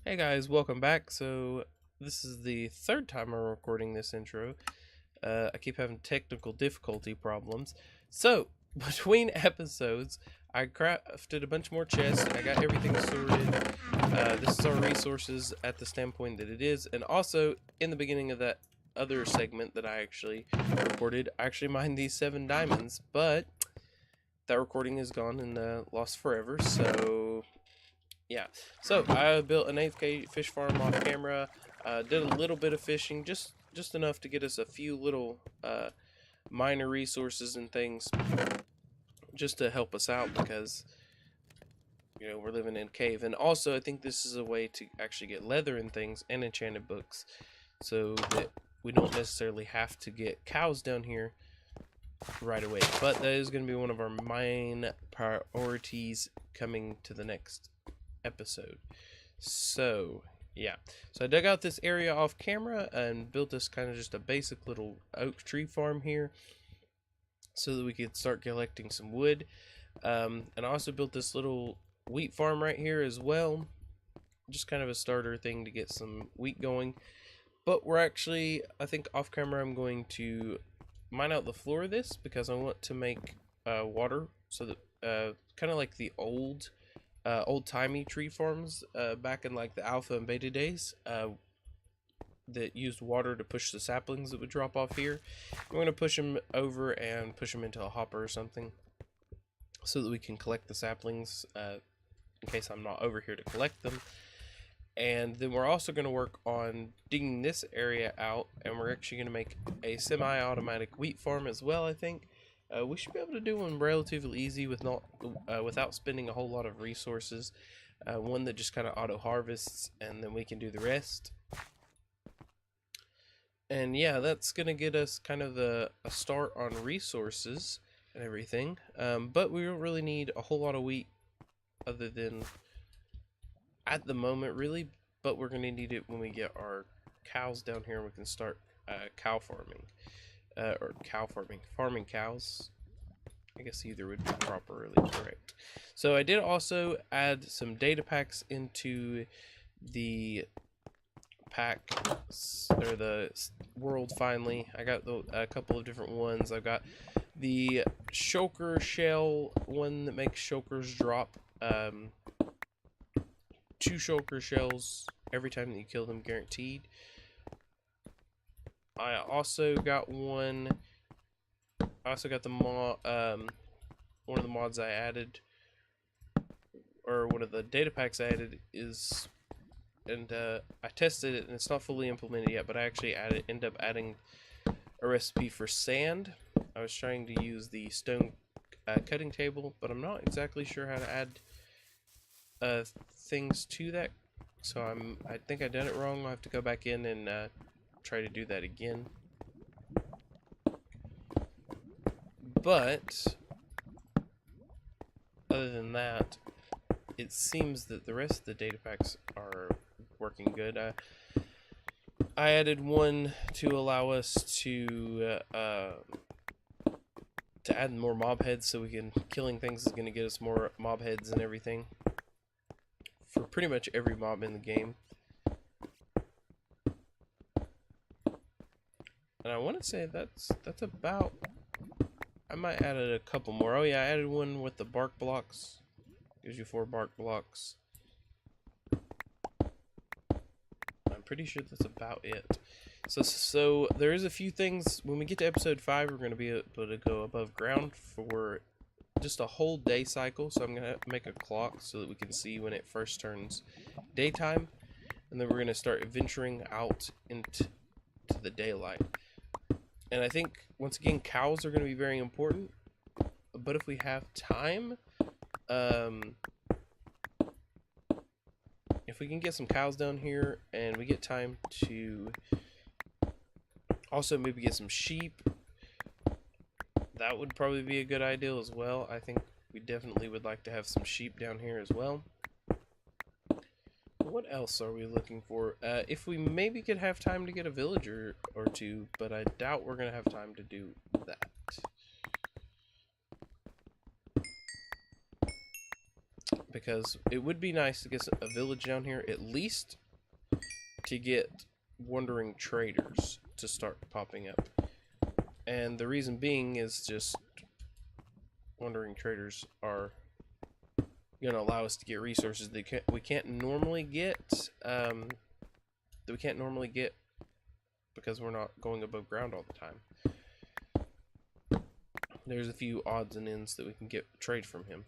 Hey guys, welcome back. So this is the third time I'm recording this intro. I keep having technical difficulty problems. So between episodes, I crafted a bunch more chests. I got everything sorted. This is our resources at the standpoint that it is, and also in the beginning of that other segment that I actually recorded, I actually mined these 7 diamonds, but that recording is gone and lost forever. So yeah, so I built an 8K fish farm off camera. Did a little bit of fishing, just enough to get us a few little minor resources and things, just to help us out because we're living in a cave. And also, I think this is a way to actually get leather and things and enchanted books, so that we don't necessarily have to get cows down here right away. But that is going to be one of our main priorities coming to the next episode. So yeah, so I dug out this area off camera and built this kind of just a basic little oak tree farm here so that we could start collecting some wood. And I also built this little wheat farm right here as well, just kind of a starter thing to get some wheat going. But we're actually, I think off camera, I'm going to mine out the floor of this because I want to make water, so that kind of like the old-timey tree farms back in like the alpha and beta days, that used water to push the saplings that would drop off here. We're going to push them over and push them into a hopper or something so that we can collect the saplings in case I'm not over here to collect them. And then we're also going to work on digging this area out, and we're actually going to make a semi-automatic wheat farm as well, I think. We should be able to do one relatively easy without spending a whole lot of resources. One that just kind of auto harvests, and then we can do the rest. And yeah, that's gonna get us kind of a start on resources and everything. But we don't really need a whole lot of wheat, other than at the moment, really. But we're gonna need it when we get our cows down here, and we can start cow farming. Farming cows. I guess either would be properly correct. So I did also add some data packs into the pack, or the world finally. I got a couple of different ones. I've got the shulker shell one that makes shulkers drop 2 shulker shells every time that you kill them, guaranteed. I also got one. I also got the one of the mods I added, or one of the data packs I added is, and I tested it and it's not fully implemented yet, but I actually ended up adding a recipe for sand. I was trying to use the stone cutting table, but I'm not exactly sure how to add things to that, so I think I done it wrong. I'll have to go back in and try to do that again. But other than that, it seems that the rest of the data packs are working good. I added one to allow us to add more mob heads, so we can killing things is going to get us more mob heads and everything for pretty much every mob in the game. And I want to say that's about. I might add a couple more. Oh yeah, I added one with the bark blocks. Gives you 4 bark blocks. I'm pretty sure that's about it. So there is a few things. When we get to episode 5, we're going to be able to go above ground for just a whole day cycle. So I'm going to make a clock so that we can see when it first turns daytime. And then we're going to start venturing out into the daylight. And I think, once again, cows are going to be very important. But if we have time, if we can get some cows down here, and we get time to also maybe get some sheep, that would probably be a good idea as well. I think we definitely would like to have some sheep down here as well. What else are we looking for? If we maybe could have time to get a villager or two, but I doubt we're going to have time to do that. because it would be nice to get a village down here, at least to get wandering traders to start popping up. And the reason being is just wandering traders are going to allow us to get resources that we can't normally get. Because we're not going above ground all the time. There's a few odds and ends that we can get trade from him.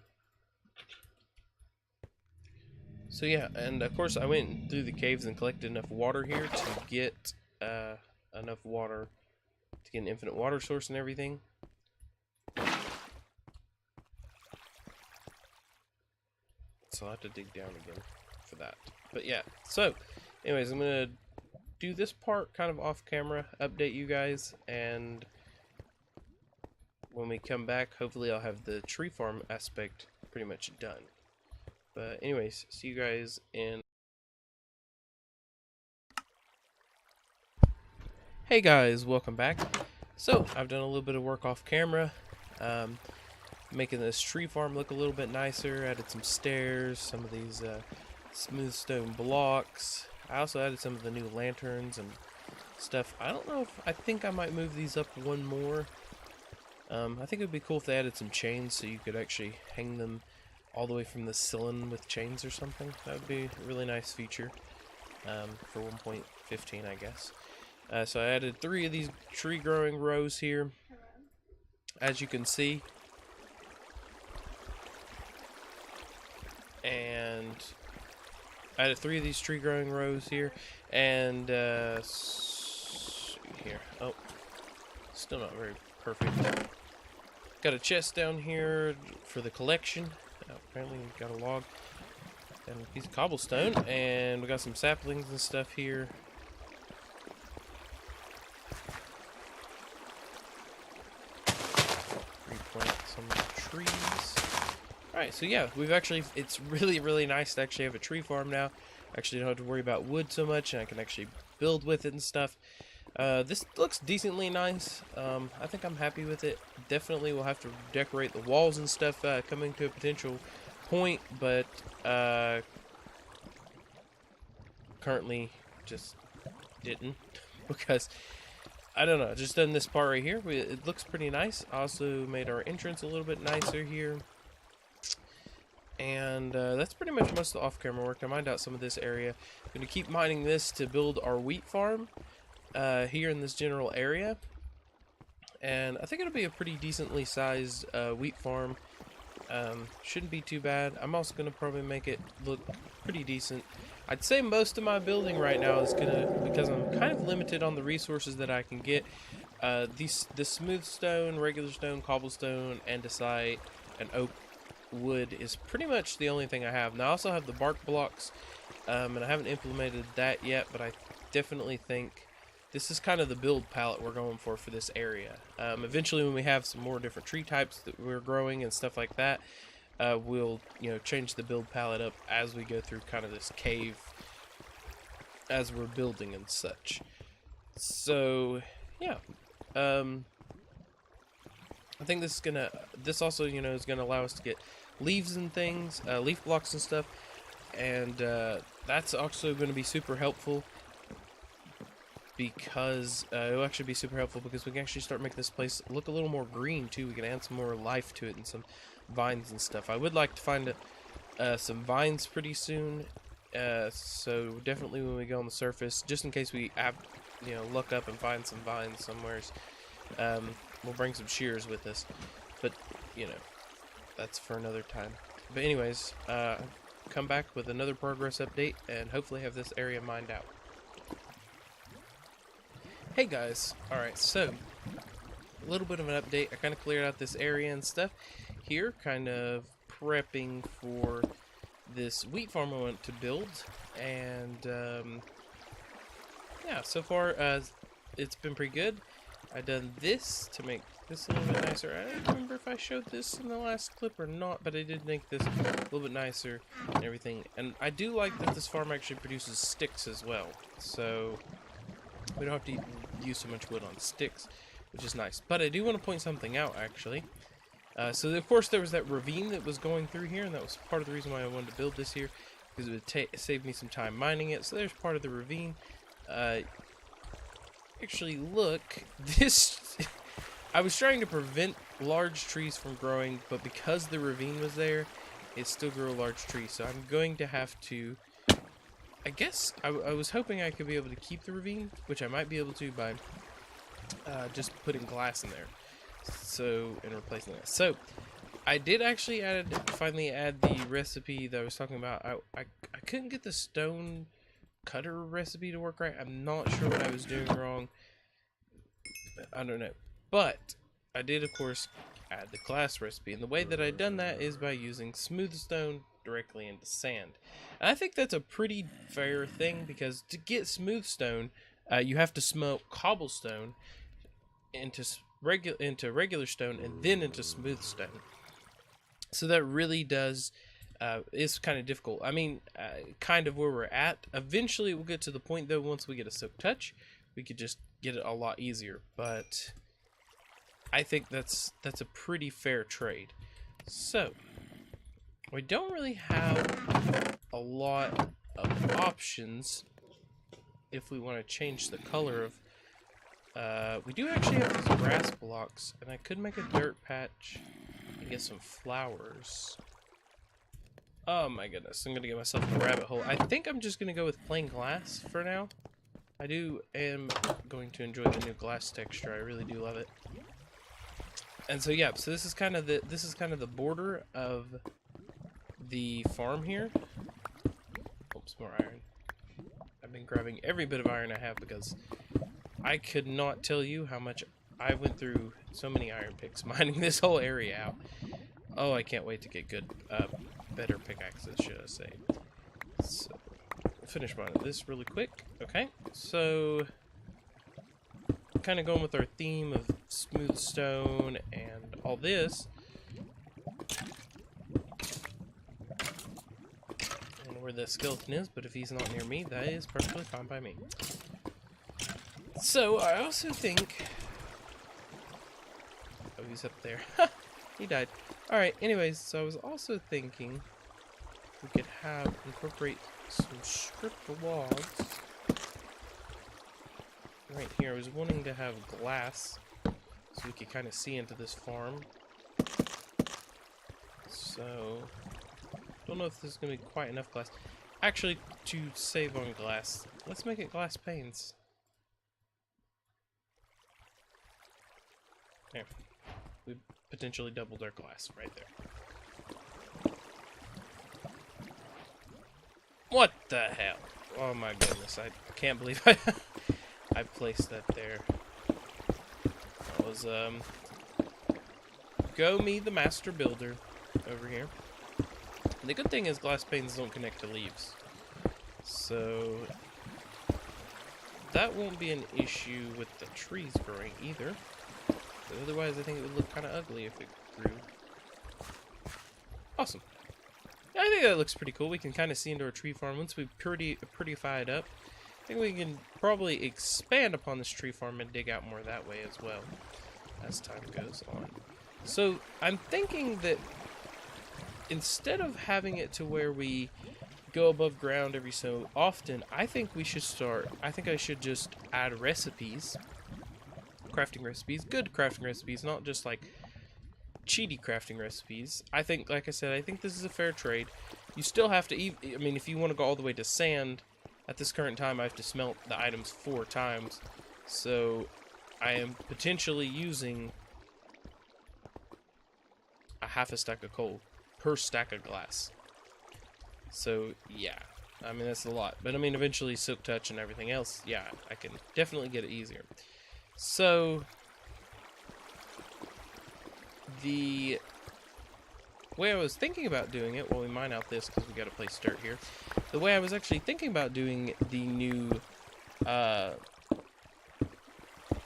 So yeah, and of course I went through the caves and collected enough water here to get enough water to get an infinite water source and everything. So I'll have to dig down again for that. But yeah, so anyways, I'm gonna do this part kind of off camera, update you guys, and when we come back, hopefully I'll have the tree farm aspect pretty much done. But anyways, see you guys in... Hey guys, welcome back. So, I've done a little bit of work off camera, making this tree farm look a little bit nicer. Added some stairs, some of these smooth stone blocks. I also added some of the new lanterns and stuff. I don't know if... I think I might move these up one more. I think it would be cool if they added some chains so you could actually hang them all the way from the ceiling with chains or something. That would be a really nice feature for 1.15, I guess. So I added 3 of these tree growing rows here. As you can see. And I added 3 of these tree growing rows here. And here. Oh, still not very perfect. Got a chest down here for the collection. Apparently we got a log and a piece of cobblestone, and we got some saplings and stuff here. Replant some trees. Alright, so yeah, we've actually, it's really nice to actually have a tree farm now. Actually don't have to worry about wood so much, and I can actually build with it and stuff. This looks decently nice. I think I'm happy with it. Definitely we'll have to decorate the walls and stuff coming to a potential point, but currently just didn't because I don't know, just done this part right here. It looks pretty nice. Also made our entrance a little bit nicer here. And that's pretty much most of the off-camera work. I mined out some of this area. I'm going to keep mining this to build our wheat farm here in this general area. And I think it'll be a pretty decently sized wheat farm. Shouldn't be too bad. I'm also going to probably make it look pretty decent. I'd say most of my building right now is going to, because I'm kind of limited on the resources that I can get, the smooth stone, regular stone, cobblestone, andesite, and oak wood is pretty much the only thing I have. Now I also have the bark blocks, and I haven't implemented that yet, but I definitely think this is kind of the build palette we're going for this area. Eventually when we have some more different tree types that we're growing and stuff like that, we'll, you know, change the build palette up as we go through kind of this cave as we're building and such. So yeah, I think this is gonna, this also, you know, is gonna allow us to get leaves and things, leaf blocks and stuff, and that's also going to be super helpful because it'll actually be super helpful because we can actually start making this place look a little more green too. We can add some more life to it and some vines and stuff. I would like to find some vines pretty soon, so definitely when we go on the surface, just in case we you know, look up and find some vines somewheres, we'll bring some shears with us, but you know, that's for another time. But anyways, come back with another progress update and hopefully have this area mined out. Hey guys, alright, so a little bit of an update. I kind of cleared out this area and stuff here, kind of prepping for this wheat farm I want to build, and yeah, so far it's been pretty good. I done this to make this a little bit nicer. I don't remember if I showed this in the last clip or not, but I did make this a little bit nicer and everything. And I do like that this farm actually produces sticks as well, so we don't have to use so much wood on sticks, which is nice. But I do want to point something out, actually. So of course there was that ravine that was going through here, and that was part of the reason why I wanted to build this here, because it would save me some time mining it. So there's part of the ravine. Actually, look, this... I was trying to prevent large trees from growing, but because the ravine was there, it still grew a large tree. So I'm going to have to... I guess I was hoping I could be able to keep the ravine, which I might be able to by just putting glass in there. So, and replacing that. So, I did actually finally add the recipe that I was talking about. I couldn't get the stone cutter recipe to work right. I'm not sure what I was doing wrong. I don't know. But, I did, of course, add the glass recipe. And the way that I've done that is by using smooth stone directly into sand. And I think that's a pretty fair thing, because to get smooth stone, you have to smelt cobblestone into regular stone and then into smooth stone. So that really does is kind of difficult. I mean, kind of where we're at. Eventually we'll get to the point though, once we get a silk touch, we could just get it a lot easier. But I think that's a pretty fair trade. So we don't really have a lot of options if we want to change the color of... we do actually have these grass blocks, and I could make a dirt patch and get some flowers. Oh my goodness, I'm gonna get myself in a rabbit hole. I think I'm just gonna go with plain glass for now. I am going to enjoy the new glass texture. I really do love it. And so yeah, so this is kind of the border of the farm here. Oops, more iron. I've been grabbing every bit of iron I have because I could not tell you how much I went through so many iron picks mining this whole area out. Oh, I can't wait to get good, better pickaxes, should I say. So, we'll finish mining this really quick. Okay, so kind of going with our theme of smooth stone and all this. I don't know where the skeleton is, but if he's not near me, that is perfectly fine by me. So, I also think... Oh, he's up there. He died. Alright, anyways, so I was also thinking we could incorporate some stripped logs right here. I was wanting to have glass so we could kind of see into this farm. So, don't know if there's going to be quite enough glass. Actually, to save on glass, let's make it glass panes. There. We potentially doubled our glass right there. What the hell? Oh my goodness, I can't believe I placed that there. That was, go me the master builder over here. And the good thing is glass panes don't connect to leaves. So, that won't be an issue with the trees growing either. But otherwise, I think it would look kind of ugly if it grew. Awesome. Yeah, I think that looks pretty cool. We can kind of see into our tree farm. Once we prettify it up, I think we can probably expand upon this tree farm and dig out more that way as well as time goes on. So, I'm thinking that instead of having it to where we go above ground every so often, I think I should just add recipes. Crafting recipes, good crafting recipes, not just like cheaty crafting recipes. I think, like I said, I think this is a fair trade. You still have to I mean, if you want to go all the way to sand, at this current time I have to smelt the items 4 times. So I am potentially using a half a stack of coal per stack of glass. So yeah, I mean that's a lot. But I mean eventually silk touch and everything else, yeah, I can definitely get it easier. So, the way I was thinking about doing it, well, we mine out this because we got to place dirt here. The way I was actually thinking about doing the new my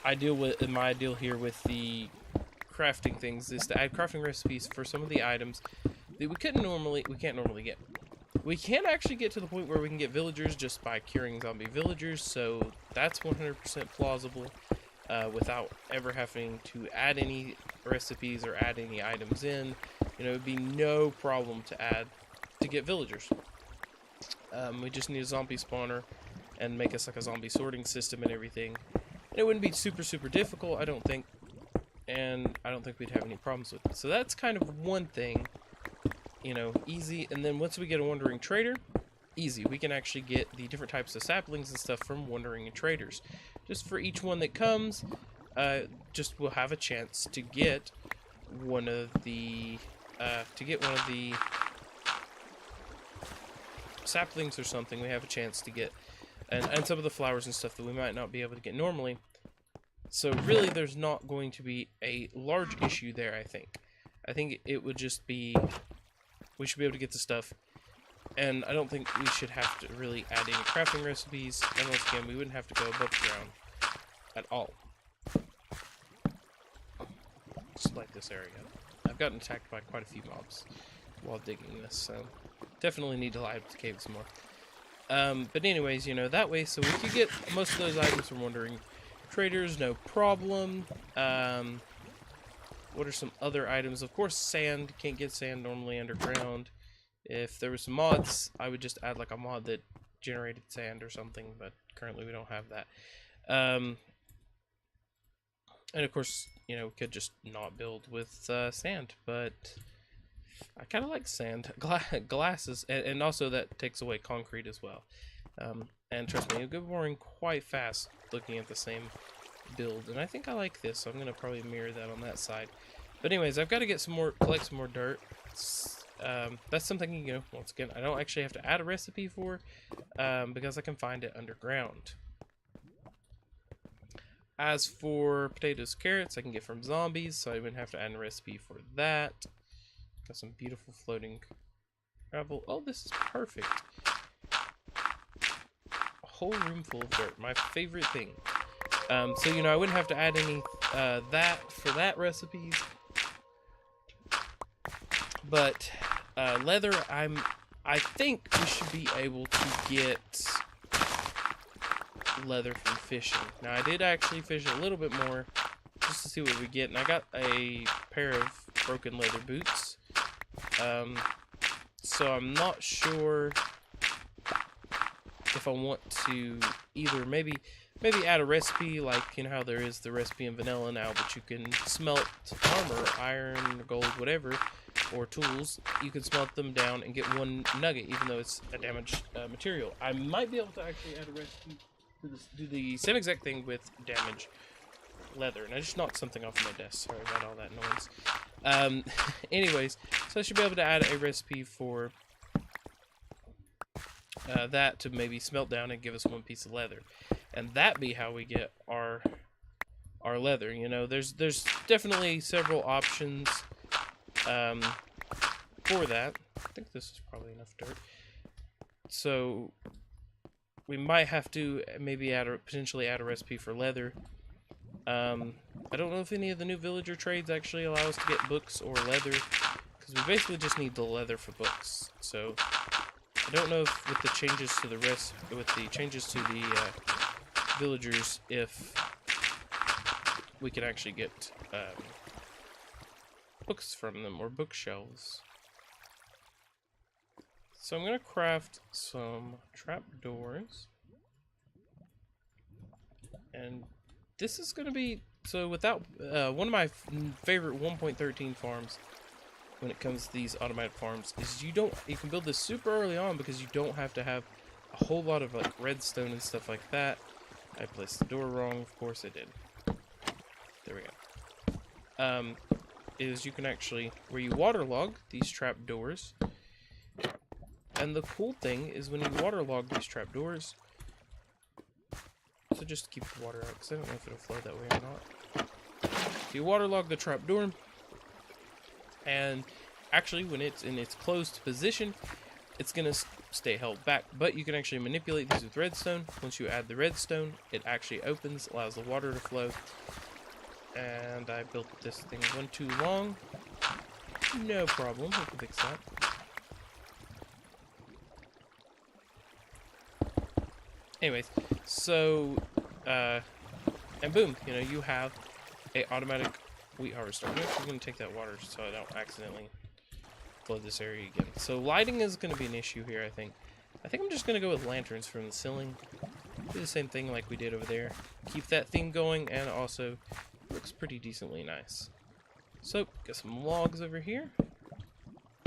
ideal here with the crafting things is to add crafting recipes for some of the items that we can't normally get. We can actually get to the point where we can get villagers just by curing zombie villagers, so that's 100% plausible. without ever having to add any recipes or add any items in. You know, it'd be no problem to get villagers. We just need a zombie spawner and make us like a zombie sorting system and everything. And it wouldn't be super difficult, I don't think, and I don't think we'd have any problems with it. So that's kind of one thing, you know, easy. And then once we get a wandering trader, easy. We can actually get the different types of saplings and stuff from wandering traders. Just for each one that comes, just we'll have a chance to get one of the saplings or something. We have a chance to get, and some of the flowers and stuff that we might not be able to get normally. So really, there's not going to be a large issue there, I think. I think it would just be, we should be able to get the stuff, and I don't think we should have to really add any crafting recipes, and once again, we wouldn't have to go above ground at all. Just like this area. I've gotten attacked by quite a few mobs while digging this, so definitely need to light up the cave some more. But anyways, you know, that way, so we could get most of those items from wandering traders, no problem. What are some other items? Of course, sand. Can't get sand normally underground. If there were some mods, I would just add like a mod that generated sand or something, but currently we don't have that. And of course, you know, we could just not build with sand, but I kind of like sand. Glasses, and also that takes away concrete as well. And trust me, it'll get boring quite fast looking at the same build, and I think I like this, so I'm gonna probably mirror that on that side. But anyways, I've got to get some more, collect some more dirt. That's something, you know, once again, I don't actually have to add a recipe for, because I can find it underground. As for potatoes, carrots, I can get from zombies, so I wouldn't have to add a recipe for that. Got some beautiful floating gravel. Oh, this is perfect. A whole room full of dirt, my favorite thing. So, you know, I wouldn't have to add any that for that recipes. But leather, I think we should be able to get leather from fishing. Now, I did actually fish a little bit more just to see what we get, and I got a pair of broken leather boots. So I'm not sure if I want to either maybe add a recipe, like, you know how there is the recipe in vanilla now, but you can smelt armor, iron, gold, whatever, or tools. You can smelt them down and get one nugget, even though it's a damaged material. I might be able to actually add a recipe to do the same exact thing with damaged leather. And I just knocked something off my desk. Sorry about all that noise. Anyways, so I should be able to add a recipe for that to maybe smelt down and give us one piece of leather. And that be how we get our leather. You know, there's definitely several options for that. I think this is probably enough dirt. So we might have to maybe potentially add a recipe for leather. I don't know if any of the new villager trades actually allow us to get books or leather, because we basically just need the leather for books. So I don't know if with the changes to the villagers, if we can actually get books from them or bookshelves. So I'm gonna craft some trapdoors, and this is gonna be without one of my favorite 1.13 farms when it comes to these automated farms is you can build this super early on because you don't have to have a whole lot of like redstone and stuff like that. I placed the door wrong, of course I did. There we go. Is you can actually, where you waterlog these trapdoors, and the cool thing is when you waterlog these trapdoors, so just keep the water out, because I don't know if it'll flow that way or not. So you waterlog the trapdoor, and actually when it's in its closed position, it's going to stay held back, but you can actually manipulate these with redstone. Once you add the redstone, it actually opens, allows the water to flow. And I built this thing one too long. No problem, we can fix that. Anyways, so And boom, you know, you have a automatic wheat harvester. I'm actually going to take that water so I don't accidentally flood this area again. So lighting is going to be an issue here, I think. I think I'm just going to go with lanterns from the ceiling. Do the same thing like we did over there. Keep that theme going, and also looks pretty decently nice. So, got some logs over here.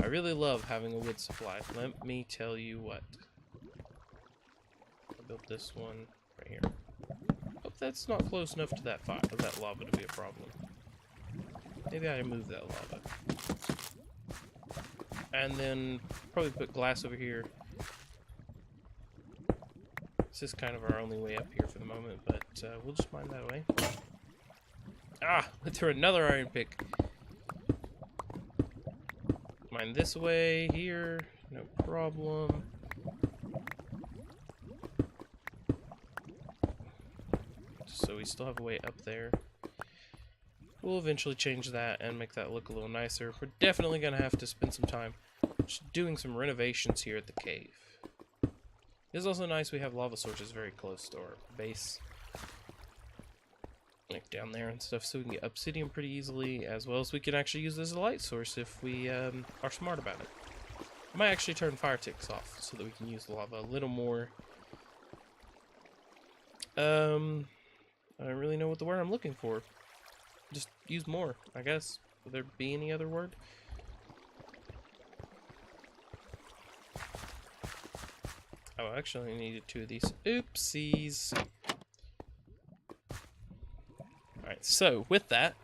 I really love having a wood supply. Let me tell you what. I built this one right here. Hope that's not close enough to that fire, that lava to be a problem. Maybe I move that lava. And then probably put glass over here. This is kind of our only way up here for the moment, but we'll just mine that way. Ah! Went through another iron pick. Mine this way, here, no problem. So we still have a way up there. We'll eventually change that and make that look a little nicer. We're definitely going to have to spend some time just doing some renovations here at the cave. It's also nice we have lava sources very close to our base. Like down there and stuff, so we can get obsidian pretty easily, as well as we can actually use this as a light source if we are smart about it. I might actually turn fire ticks off so that we can use the lava a little more. I don't really know what the word I'm looking for. Just use more, I guess. Would there be any other word? Oh, I actually needed 2 of these. Oopsies. Alright, so with that,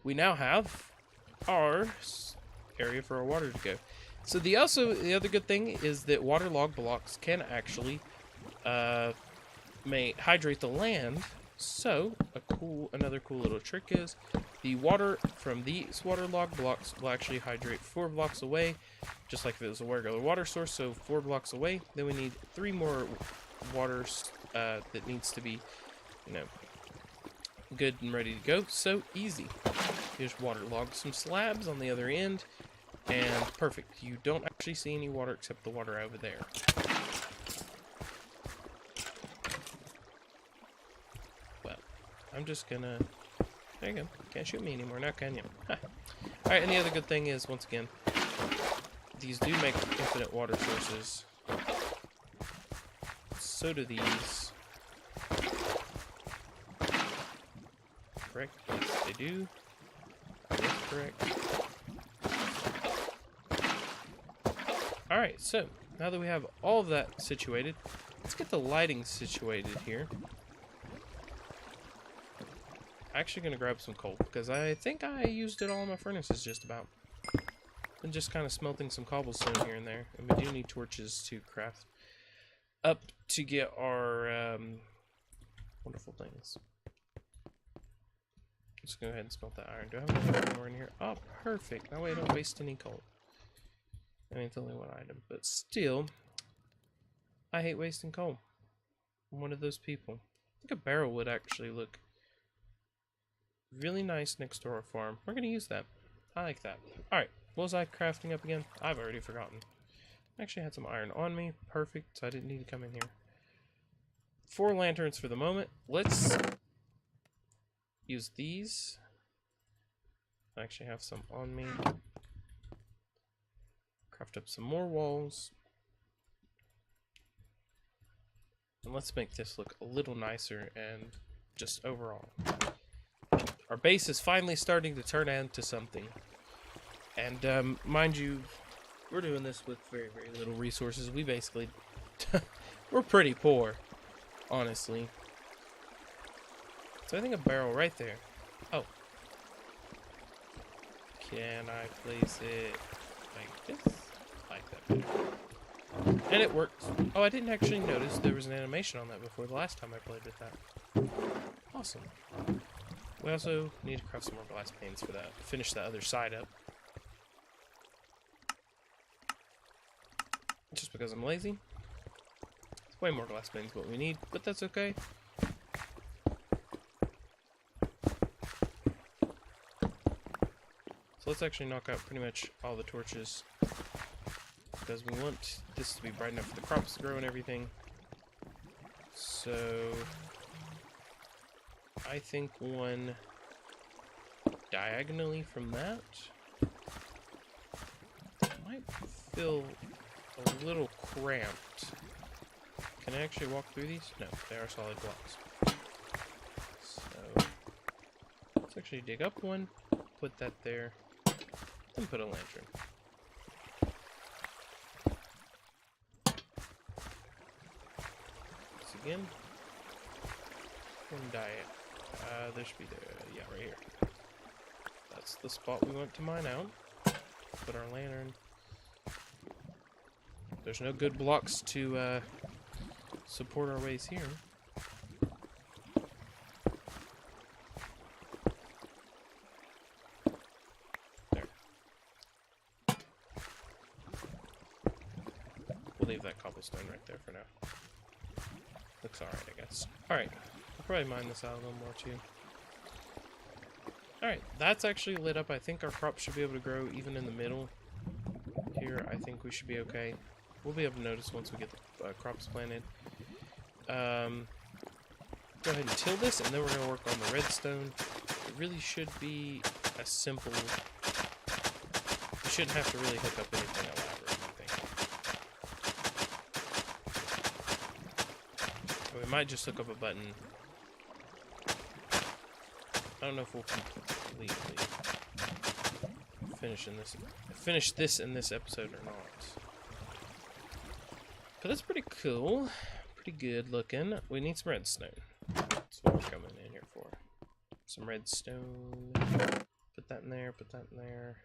we now have our area for our water to go. So the other good thing is that waterlogged blocks can actually may hydrate the land. So another cool little trick is the water from these waterlogged blocks will actually hydrate 4 blocks away, just like if it was a regular water source. So 4 blocks away, then we need 3 more waters that needs to be, you know, good and ready to go. So easy. You just waterlog some slabs on the other end, and perfect. You don't actually see any water except the water over there. Well, I'm just gonna... There you go. Can't shoot me anymore now, can you? Alright, and the other good thing is, once again, these do make infinite water sources. So do these. Correct? Yes, they do. Yes, correct. Alright, so, now that we have all of that situated, let's get the lighting situated here. I'm actually going to grab some coal, because I think I used it all in my furnaces just about. And just kind of smelting some cobblestone here and there. And we do need torches to craft up to get our wonderful things. Let's go ahead and smelt that iron. Do I have any more in here? Oh, perfect. That way I don't waste any coal. I mean, it's only one item, but still, I hate wasting coal. I'm one of those people. I think a barrel would actually look really nice next to our farm. We're going to use that. I like that. Alright, what was I crafting up again? I've already forgotten. I actually had some iron on me. Perfect, so I didn't need to come in here. 4 lanterns for the moment. Let's use these. I actually have some on me. Craft up some more walls. And let's make this look a little nicer and just overall. Our base is finally starting to turn into something. And mind you, we're doing this with very, very little resources. We basically, we're pretty poor, honestly. So I think a barrel right there. Oh. Can I place it like this? Like that better. And it works. Oh, I didn't actually notice there was an animation on that before the last time I played with that. Awesome. We also need to craft some more glass panes for that. Finish that other side up. Just because I'm lazy. It's way more glass panes what we need, but that's okay. So let's actually knock out pretty much all the torches, because we want this to be bright enough for the crops to grow and everything. So I think one diagonally from that might feel a little cramped. Can I actually walk through these? No, they are solid blocks. So, let's actually dig up one, put that there, and put a lantern. Once again, one diet. There should be yeah, right here. That's the spot we want to mine out. Put our lantern. There's no good blocks to support our ways here. There. We'll leave that cobblestone right there for now. Looks alright, I guess. Alright. I'll probably mine this out a little more too. Alright, that's actually lit up. I think our crops should be able to grow even in the middle. Here, I think we should be okay. We'll be able to notice once we get the crops planted. Go ahead and till this, and then we're going to work on the redstone. It really should be a simple... We shouldn't have to really hook up anything elaborate, I think. We might just hook up a button. I don't know if we'll completely finish this in this episode or not. But that's pretty cool. Pretty good looking. We need some redstone. That's what we're coming in here for. Some redstone. Put that in there, put that in there.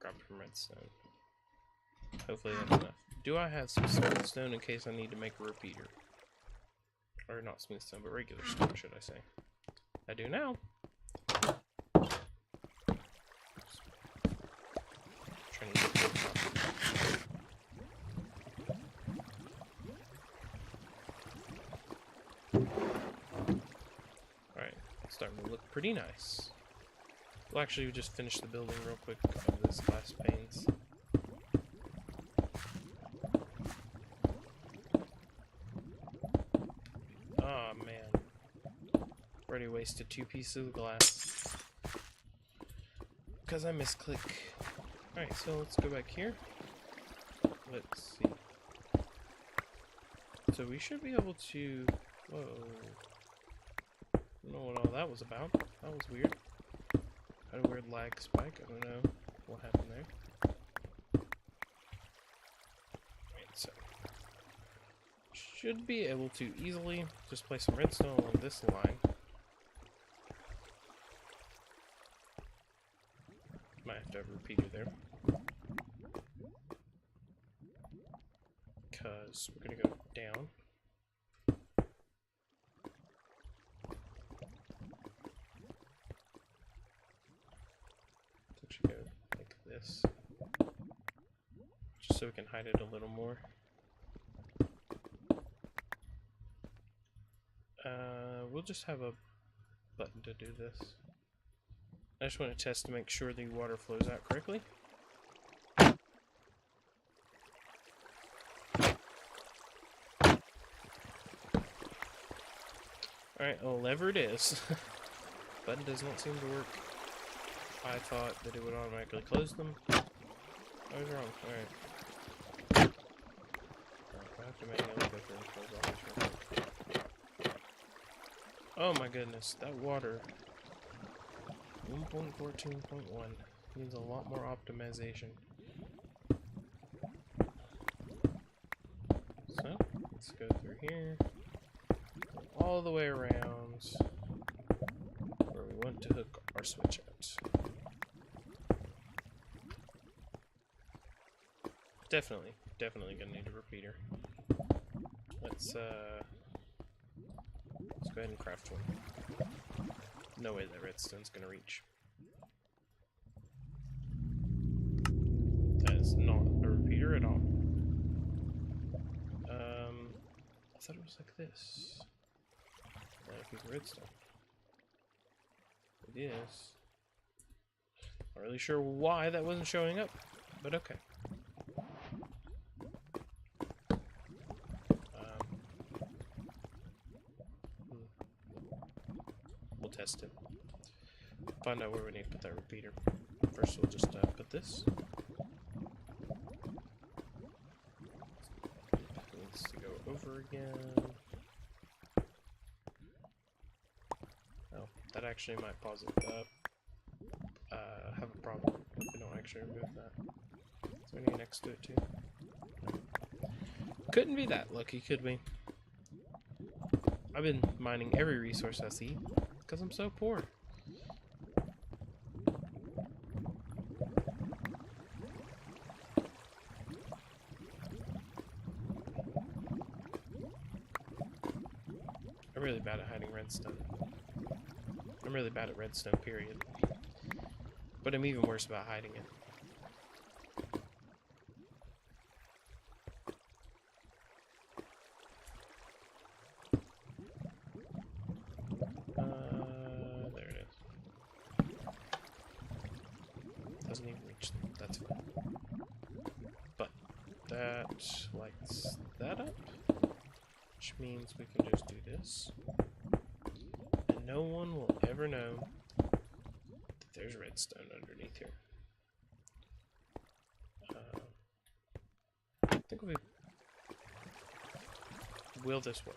Grab some redstone. Hopefully that's enough. Do I have some smooth stone in case I need to make a repeater? Or not smooth stone, but regular stone, should I say. I do now. Trying to get Alright, starting to look pretty nice. We'll actually just finish the building real quick of this last panes. Oh man. Already wasted 2 pieces of glass. Because I misclick. Alright, so let's go back here. Let's see. So we should be able to... Whoa. I don't know what all that was about. That was weird. Had a weird lag spike. I don't know what happened there. Wait, so... Should be able to easily just place some redstone along this line. Might have to have a repeater there. Because we're going to go down. Let's actually go like this. Just so we can hide it a little more. We'll just have a button to do this. I just want to test to make sure the water flows out correctly. Alright, a lever it is. Button does not seem to work. I thought that it would automatically close them. I was wrong. Alright. I have to manually go through and close all these real quick. Oh my goodness, that water. 1.14.1 needs a lot more optimization. So, let's go through here. All the way around where we want to hook our switch out. Definitely gonna need a repeater. Let's go ahead and craft one. No way that redstone's gonna reach. That is not a repeater at all. I thought it was like this. A piece of redstone. It is. Not really sure why that wasn't showing up, but okay. we'll test it. Find out where we need to put that repeater. First, we'll just put this. It needs to go over again. Oh, that actually might pause it up. Have a problem if we don't actually remove that. Is there anything next to it too? No. Couldn't be that lucky, could we? I've been mining every resource I see because I'm so poor. I'm really bad at hiding redstone. I'm really bad at redstone, period. But I'm even worse about hiding it. There it is. Doesn't even reach them. That's fine. But that lights that up, which means we can just do this. And no one will ever know that there's redstone underneath here. I think will this work?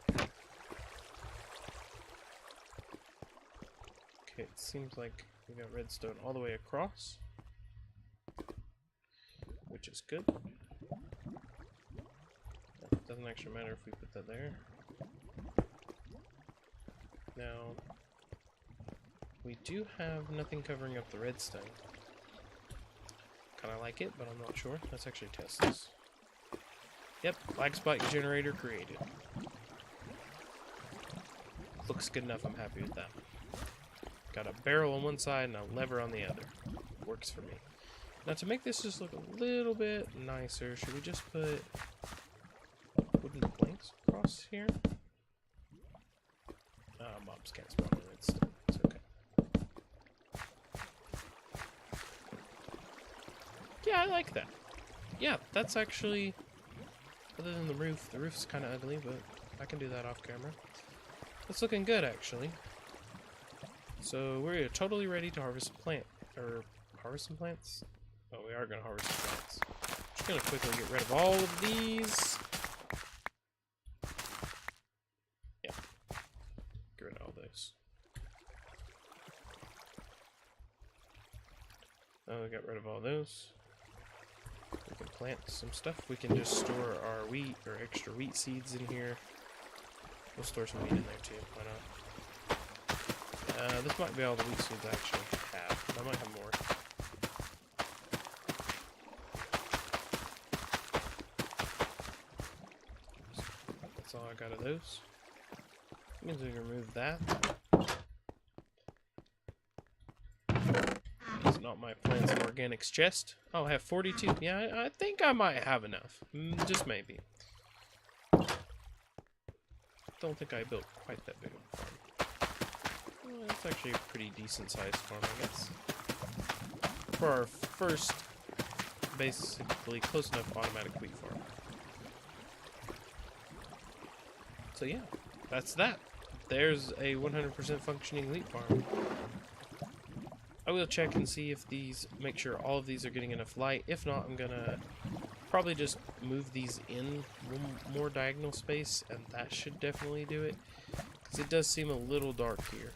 Okay, it seems like we got redstone all the way across, which is good. It doesn't actually matter if we put that there. Now, we do have nothing covering up the redstone. Kinda like it, but I'm not sure. Let's actually test this. Yep, lag spike generator created. Looks good enough, I'm happy with that. Got a barrel on one side and a lever on the other. Works for me. Now to make this just look a little bit nicer, should we just put wooden planks across here? Mobs can't spawn in redstone. It's okay. Yeah, I like that. Yeah, that's actually, other than the roof's kind of ugly, but I can do that off camera. That's looking good, actually. So we're totally ready to harvest a plant, or harvest some plants? Oh, we are going to harvest some plants. Just going to quickly get rid of all of these. Yeah. Get rid of all those. Oh, we got rid of all those. We can plant some stuff. We can just store our wheat or extra wheat seeds in here. We'll store some wheat in there too. Why not? This might be all the wheat seeds I actually have. I might have more. That's all I got of those. That means we can remove that. It's not my plants and organics chest. Oh, I have 42. Yeah, I think I might have enough. Just maybe. Don't think I built quite that big of a farm. Well, that's actually a pretty decent sized farm, I guess. For our first, basically close enough automatic wheat farm. So yeah, that's that. There's a 100% functioning wheat farm. I will check and see if these, make sure all of these are getting enough light. If not, I'm gonna probably just move these in one more diagonal space, and that should definitely do it. Because it does seem a little dark here.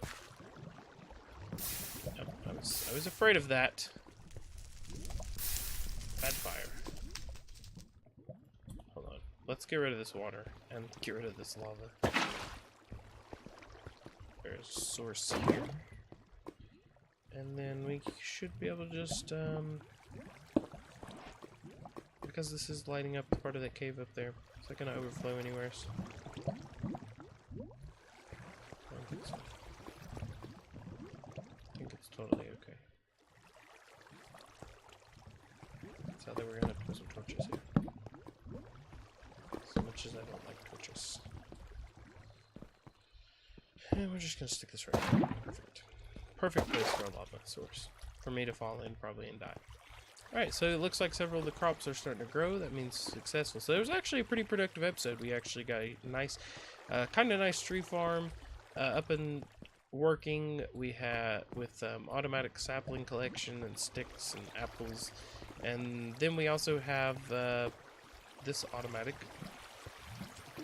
Yep, I was afraid of that. Bad fire. Hold on. Let's get rid of this water and get rid of this lava. There's a source here. And then we should be able to just, because this is lighting up part of that cave up there, it's not going to overflow anywhere. So. I don't think so. I think it's totally okay. So then we're going to have to put some torches here. As much as I don't like torches. And we're just going to stick this right here. Perfect. Perfect place for a lava source. For me to fall in probably and die. Alright, so it looks like several of the crops are starting to grow. That means successful. So it was actually a pretty productive episode. We actually got a nice, kind of nice tree farm up in working. We have with automatic sapling collection and sticks and apples, and then we also have this automatic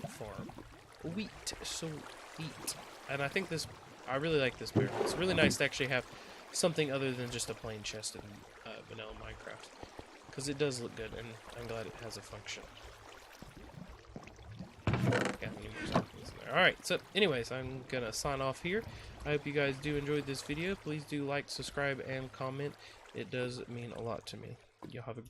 farm, wheat, and I think this. I really like this barrel. It's really nice to actually have something other than just a plain chest in vanilla Minecraft, because it does look good, and I'm glad it has a function. Alright, so anyways, I'm gonna sign off here. I hope you guys do enjoy this video. Please do like, subscribe, and comment. It does mean a lot to me. Y'all have a